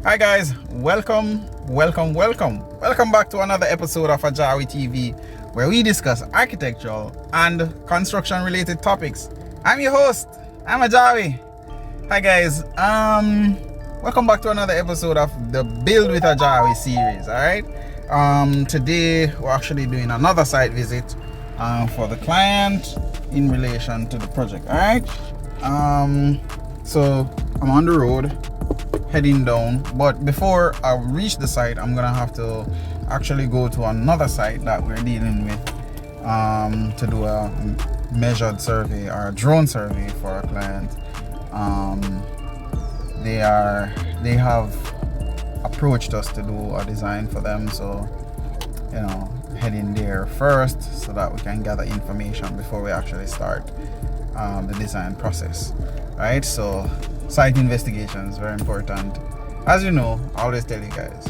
Hi guys, welcome back to another episode of AJAWI TV, where we discuss architectural and construction related topics. I'm your host, I'm AJAWI. Hi guys, welcome back to another episode of the Build with AJAWI series. Alright, today we're actually doing another site visit for the client in relation to the project. Alright, so I'm on the road heading down, but before I reach the site I'm gonna have to actually go to another site that we're dealing with to do a measured survey or a drone survey for our client. They have approached us to do a design for them, so heading there first so that we can gather information before we actually start the design process. Right, so site investigation is very important. As you know, I always tell you guys,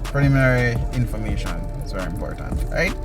preliminary information is very important, right?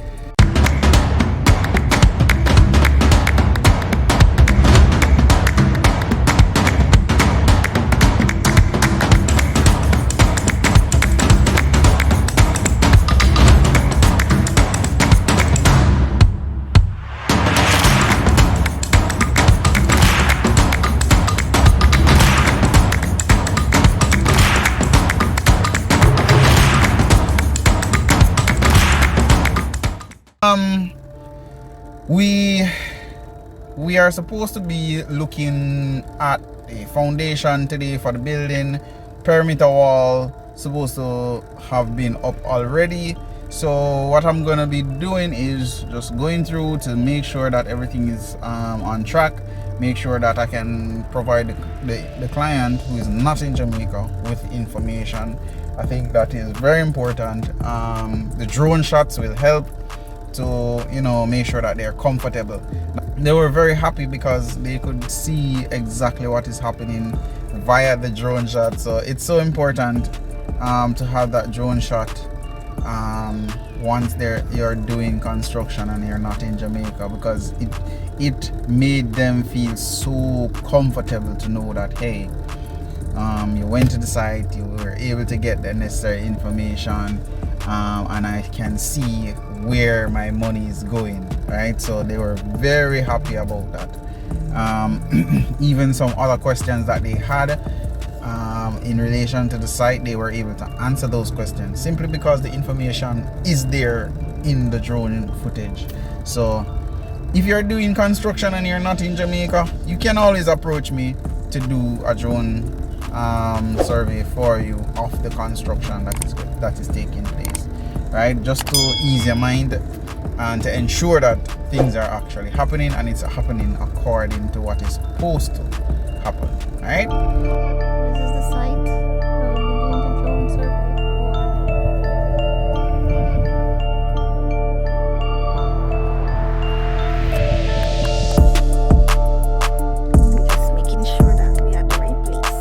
We are supposed to be looking at the foundation today for the building. Perimeter wall supposed to have been up already. So what I'm gonna be doing is just going through to make sure that everything is on track. Make sure that I can provide the client who is not in Jamaica with information. I think that is very important. The drone shots will help to make sure that they're comfortable. They were very happy because they could see exactly what is happening via the drone shot. So it's so important to have that drone shot once you're doing construction and you're not in Jamaica, because it made them feel so comfortable to know that, hey, you went to the site, you were able to get the necessary information, and I can see where my money is going, right? So they were very happy about that. Even some other questions that they had in relation to the site, they were able to answer those questions simply because the information is there in the drone footage. So if you're doing construction and you're not in Jamaica, you can always approach me to do a drone survey for you of the construction that is taking place, right? Just to ease your mind and to ensure that things are actually happening and it's happening according to what is supposed to happen. All right, this is the site where we're doing the drone survey. Just making sure that we are at the right place.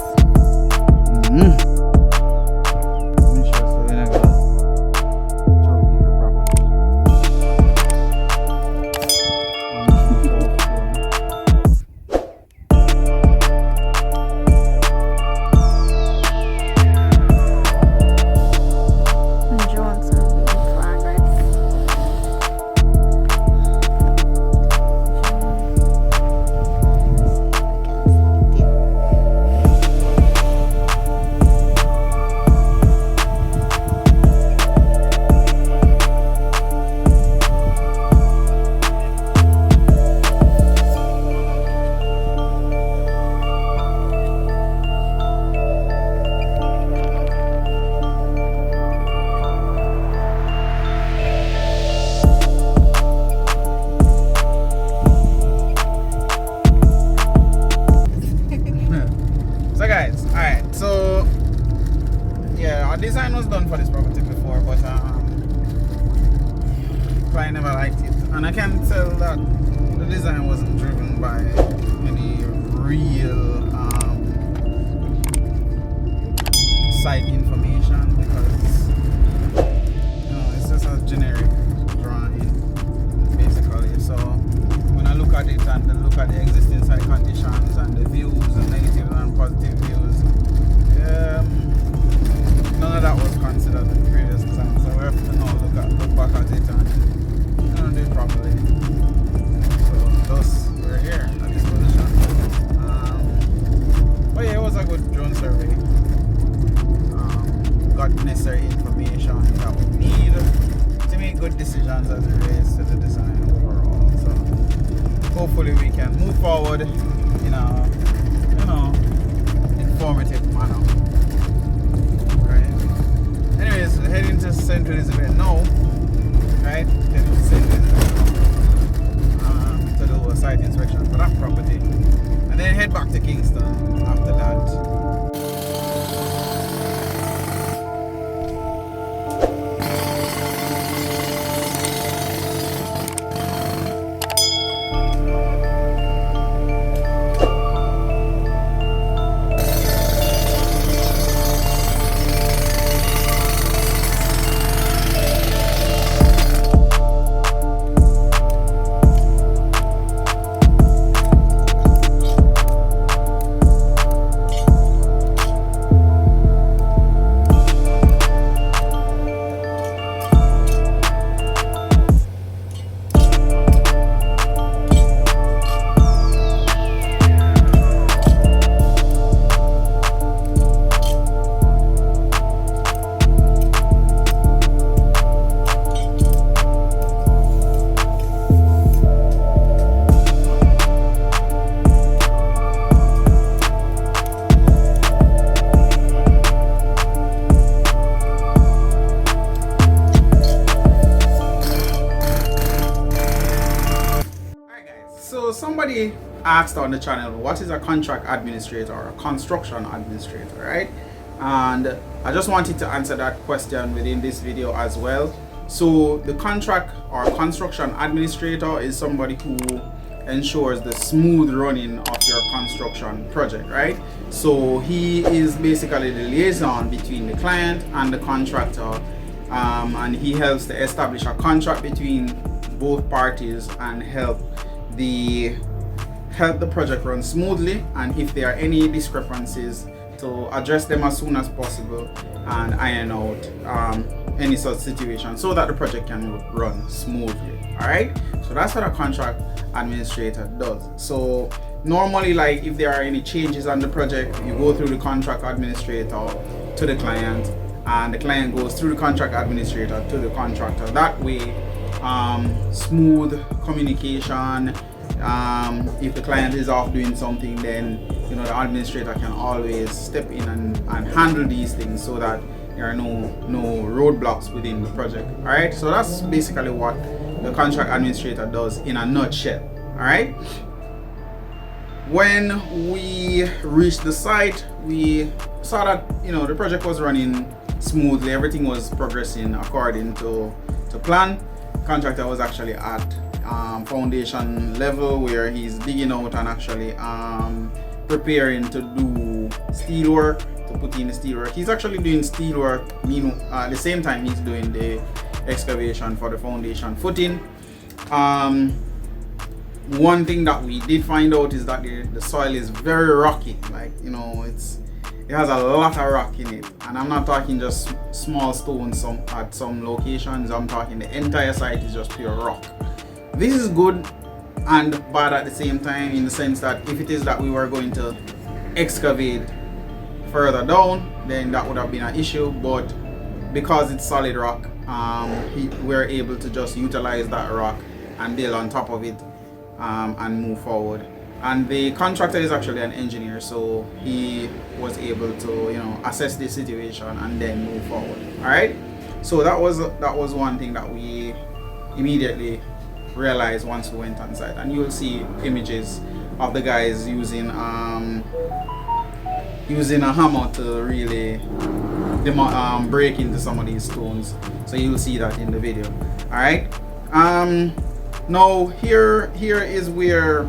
Design was done for this property before, but client never liked it, and I can tell that the design wasn't driven by any real site information, because it's just a generic drawing basically. So when I look at it and look at the existing site conditions and the views and negative and positive views, what necessary information that we need to make good decisions as it relates to the design overall. So hopefully we can move forward in a, informative manner. Right. Anyways, heading to St. Elizabeth now. Right? Heading to St. Elizabeth now. To do a site inspection for that property. And then head back to Kingston after that. So somebody asked on the channel, what is a contract administrator or a construction administrator, right? And I just wanted to answer that question within this video as well. So the contract or construction administrator is somebody who ensures the smooth running of your construction project, right? So he is basically the liaison between the client and the contractor, and he helps to establish a contract between both parties and help the project run smoothly, and if there are any discrepancies, to address them as soon as possible and iron out any such situation so that the project can run smoothly. All right, so that's what a contract administrator does. So normally, like if there are any changes on the project, you go through the contract administrator to the client, and the client goes through the contract administrator to the contractor. That way smooth communication. If the client is off doing something, then the administrator can always step in and handle these things so that there are no roadblocks within the project. All right, so that's basically what the contract administrator does in a nutshell. All right, when we reached the site, we saw that the project was running smoothly, everything was progressing according to plan. Contractor was actually at foundation level, where he's digging out and actually preparing to do steel work, to put in the steel work. He's actually doing steel work, at the same time he's doing the excavation for the foundation footing. One thing that we did find out is that the soil is very rocky, like it has a lot of rock in it, and I'm not talking just small stones at some locations. I'm talking the entire site is just pure rock. This is good and bad at the same time, in the sense that if it is that we were going to excavate further down, then that would have been an issue, but because it's solid rock, we're able to just utilize that rock and build on top of it and move forward. And the contractor is actually an engineer, so he was able to assess the situation and then move forward. All right, so that was one thing that we immediately realized once we went on site, and you'll see images of the guys using a hammer to really break into some of these stones. So you'll see that in the video. All right, now here is where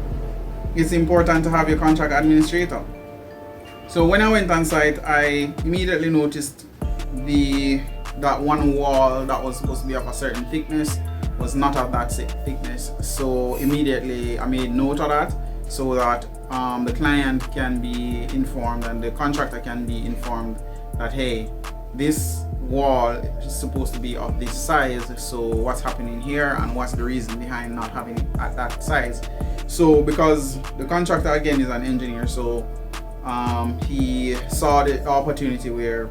it's important to have your contract administrator. So when I went on site, I immediately noticed that one wall that was supposed to be of a certain thickness was not of that thickness. So immediately I made note of that, so that the client can be informed and the contractor can be informed that, hey, this wall is supposed to be of this size, so what's happening here and what's the reason behind not having it at that size. So because the contractor again is an engineer, so he saw the opportunity where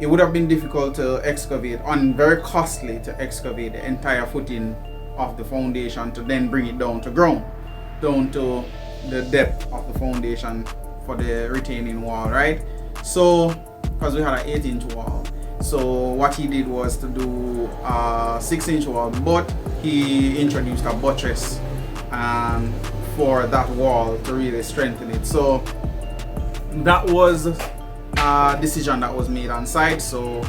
it would have been difficult to excavate and very costly to excavate the entire footing of the foundation to then bring it down to ground, down to the depth of the foundation for the retaining wall, right? So because we had an 8-inch wall, so what he did was to do a 6-inch wall, but he introduced a buttress for that wall to really strengthen it. So that was a decision that was made on site. So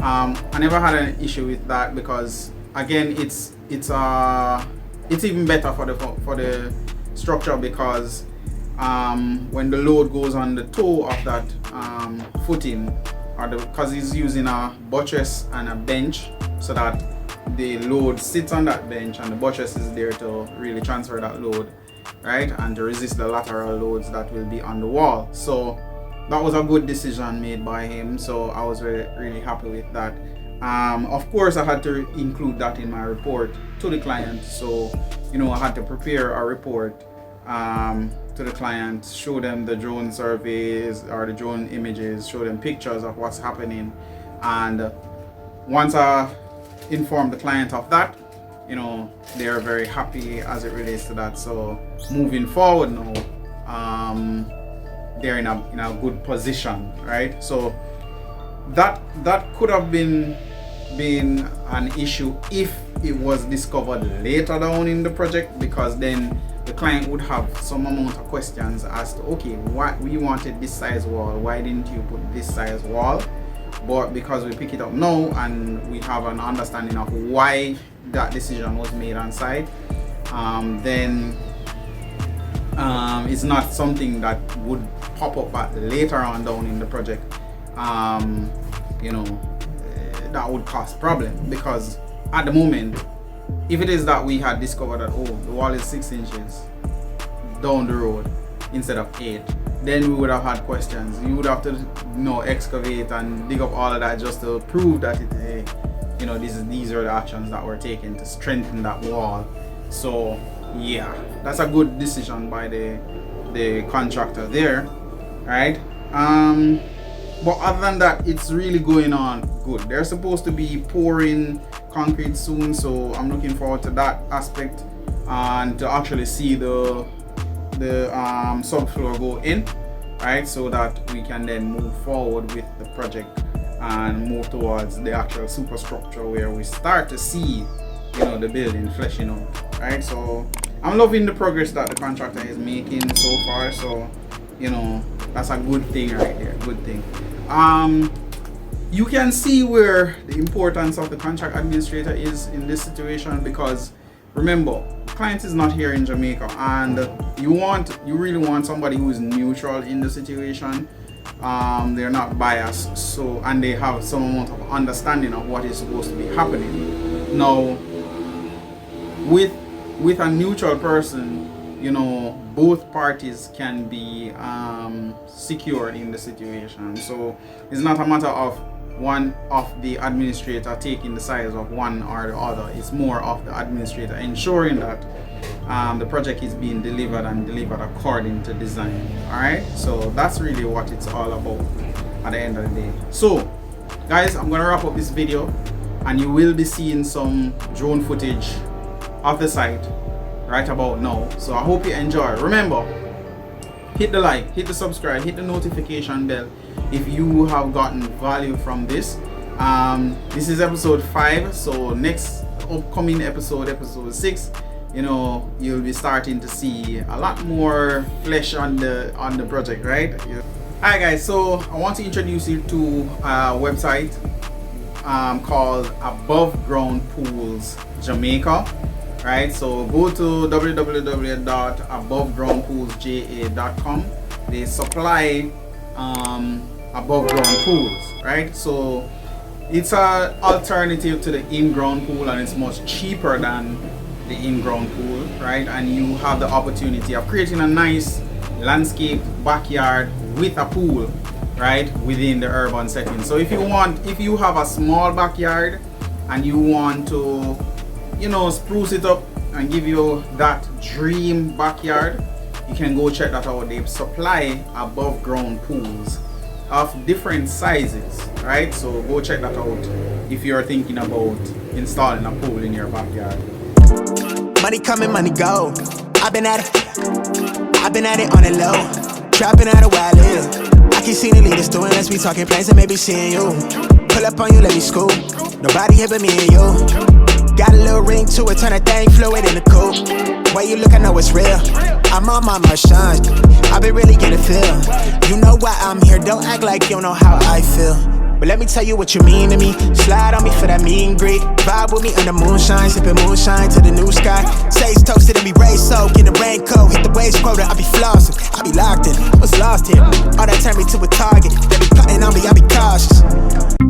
I never had an issue with that, because again, it's even better for the structure, because when the load goes on the toe of that footing, because he's using a buttress and a bench, so that the load sits on that bench and the buttress is there to really transfer that load, right, and to resist the lateral loads that will be on the wall. So that was a good decision made by him, so I was really happy with that. Of course, I had to include that in my report to the client, so I had to prepare a report to the client, show them the drone surveys or the drone images, show them pictures of what's happening, and once I informed the client of that, they are very happy as it relates to that. So moving forward now, they're in a good position, right? So that could have been an issue if it was discovered later down in the project, because then the client would have some amount of questions as to, okay, why we wanted this size wall, why didn't you put this size wall? But because we pick it up now and we have an understanding of why that decision was made on site, then it's not something that would pop up later on down in the project. That would cause problem, because at the moment, if it is that we had discovered that, the wall is 6 inches down the road instead of 8, then we would have had questions. You would have to excavate and dig up all of that just to prove that these are the actions that were taken to strengthen that wall. So yeah, that's a good decision by the contractor there, right? But other than that, it's really going on good. They're supposed to be pouring concrete soon, so I'm looking forward to that aspect and to actually see the subfloor go in, right, so that we can then move forward with the project and move towards the actual superstructure, where we start to see the building fleshing out, right? So I'm loving the progress that the contractor is making so far, so that's a good thing right there, good thing. You can see where the importance of the contract administrator is in this situation, because remember, client is not here in Jamaica, and you really want somebody who is neutral in the situation. They're not biased, so, and they have some amount of understanding of what is supposed to be happening. Now, with a neutral person, both parties can be secured in the situation. So it's not a matter of one of the administrator taking the sides of one or the other. It's more of the administrator ensuring that the project is being delivered and delivered according to design. All right, so that's really what it's all about at the end of the day. So guys, I'm gonna wrap up this video, and you will be seeing some drone footage of the site right about now. So I hope you enjoy. Remember, hit the like, hit the subscribe, hit the notification bell if you have gotten value from this. This is episode 5, so next upcoming episode 6, you'll be starting to see a lot more flesh on the project, right? Alright guys, so I want to introduce you to a website called Above Ground Pools Jamaica. Right, so go to www.abovegroundpoolsja.com. They supply above ground pools, right? So it's an alternative to the in-ground pool, and it's much cheaper than the in-ground pool, right? And you have the opportunity of creating a nice landscape backyard with a pool, right, within the urban setting. So if you have a small backyard and you want to spruce it up and give you that dream backyard, you can go check that out. They supply above ground pools of different sizes, right? So go check that out if you're thinking about installing a pool in your backyard. Money coming, money go. I've been at it on the low. Trapping out a while live. I keep seeing the leaders doing, let's be talking plans and maybe seeing you. Pull up on you, let me scoop. Nobody here but me and you. Got a little ring to it, turn that thing fluid in the coupe. Way you look, I know it's real. I'm on my Marchand. I been really getting feel. You know why I'm here, don't act like you don't know how I feel. But let me tell you what you mean to me. Slide on me for that meet and greet. Vibe with me under moonshine, sipping moonshine to the new sky. Sage toasted and be raised soak in the raincoat. Hit the waves quota, I be flossing, I be locked in. I was lost here. All that turned me to a target. They be plotting on me, I be cautious.